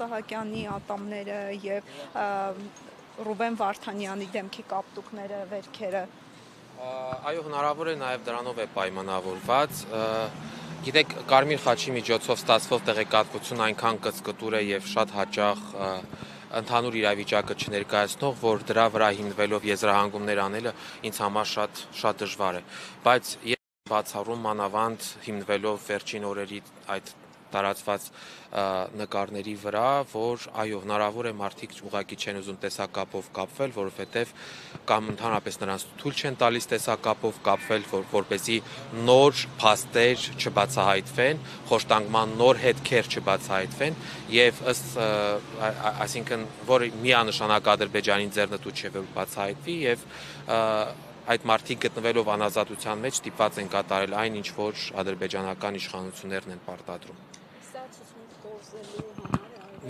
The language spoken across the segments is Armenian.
Սահակյանի ատամները եւ Ռուբեն Վարդանյանի դեմքի կապտուկները, վերքերը։ Այո, հնարավոր է նաև դրանով է պայմանավորված։ Գիտեք, Կարմիր խաչի միջոցով ստացվող տեղեկատվությունը այնքան կծկտուր է եւ շատ հաճախ ընդհանուր իրավիճակը չներկայացնող, որ դրա վրա հիմնվելով եզրահանգումներ անելը ինձ համար շատ դժվար է, բայց բացառում մանավանդ հիմնվելով վերջին օրերի այդ տարածված նկարների վրա, որ այո, հնարավոր է մարդիկ ուղղակի չեն ուզում տեսակապով կապվել, որովհետև կամ ընդհանրապես նրանց թույլ չեն տալիս տեսակապով կապվել, որպեսզի նոր փաստեր չբացահայտվեն, խոշտանգման նոր հետքեր չբացահայտվեն եւ այսինքն որ միանշանակ Ադրբեջանին ձեռնտու չէ որ բացահայտվի եւ այդ մարդիկ գտնվելով անազատության մեջ ստիպված են կատարել այն, ինչ որ ադրբեջանական իշխանություններն են պարտադրում։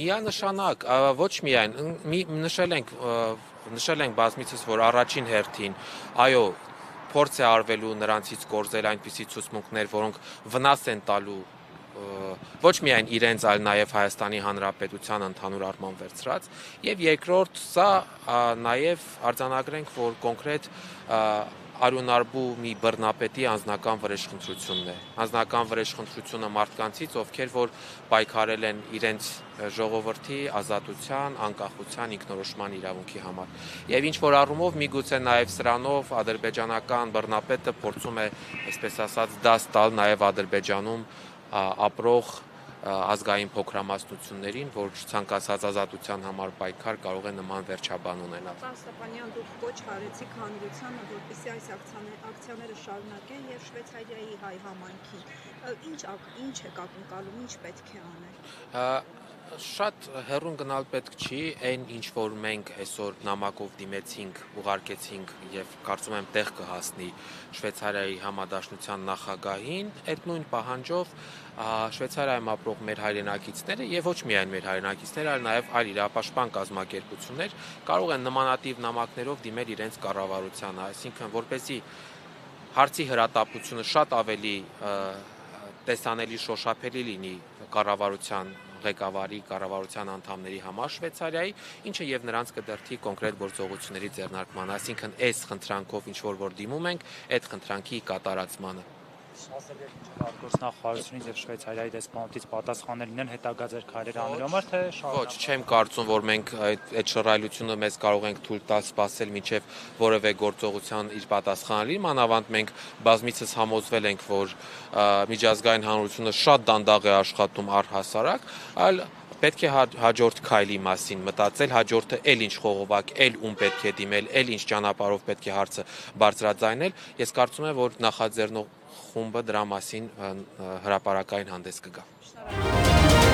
Միանշանակ, ոչ միայն, նշել ենք բազմիցս, որ առաջին հերթին, այո, փորձ է արվելու նրանցից կորզել այնպիսի ցուցմունքներ, որոնք վնաս են տալու ոչ միայն իրենց, այլ նաև Հայաստանի Հանրապետության ընդհանուր առմամբ վերցրած, եւ երկրորդ, սա նաև արձանագրենք, որ կոնկրետ Արյունարբու մի բռնապետի անձնական վրեժխնդրությունն է։ Անձնական վրեժխնդրությունը մարդկանցից, ովքեր որ պայքարել են իրենց ժողովրդի ազատության, անկախության, ինքնորոշման իրավունքի համար։ Եվ ինչ որ առումով միգուցե նաև սրանով ադրբեջանական բռնապետը փորձում է, այսպես ասած, դաս տալ նաև Ադրբեջանում ապրող ազգային փոքրամասնություններին, որ ցանկացած ազատության համար պայքար կարող է նման վերջաբան ունենալ։ Պարոն Ստեփանյան, դուք կոչ արեցիք հանրությանը, որպեսզի այս ակցիաները շարունակեն եւ Շվեյցարիայի հայ համայնքին։ Ինչ է ակնկալում, ինչ պետք է անել։ Շատ հեռուն գնալ պետք չի, այն ինչ որ մենք այսօր նամակով դիմեցինք, ուղարկեցինք եւ կարծում եմ տեղ կհասնի Շվեյցարիայի համադաշնության նախագահին, այդ նույն պահանջով Շվեյցարիայում ապրող մեր հայրենակիցները եւ ոչ միայն մեր հայրենակիցները, այլ նաեւ այլ իրավապաշտպան կազմակերպություններ կարող են նմանատիպ նամակներով դիմել իրենց կառավարությանը, այսինքն որպեսզի հարցի հրատապությունը շատ ավելի տեսանելի շոշափելի լինի կառավարության ղեկավարի կառավարության անդամների համար Շվեյցարիայի, ինչը եւ նրանց կդրթի կոնկրետ գործողությունների ձեռնարկման, այսինքն այս խնդրանքով ինչ որ դիմում ենք, այդ խնդրանքի կատարածմանը։ Արտգործնախարարությունից եւ Շվեյցարիայի դեսպանատից պատասխանել լինեն հետագա ձեր քայլերը անելու համար, թե Ոչ, չեմ կարծում, որ մենք այդ շռայլությունը մեզ կարող ենք թույլ տալ սպասել մինչև որևէ գործողության իր պատասխանը լինի, մանավանդ մենք բազմիցս համոզվել ենք, որ միջազգային հանրությունը շատ դանդաղ է աշխատում առհասարակ, այլ պետք է հաջորդ քայլի մասին մտածել, հաջորդը էլ ինչ խողովակ, էլ ում պետք է դիմել, էլ ինչ ճանապարհով պետք է հարցը բարձրաձայնել։ Ես կարծում եմ, որ նախաձեռնող խումբը դրա մասին հրապարակային հանդես կգա։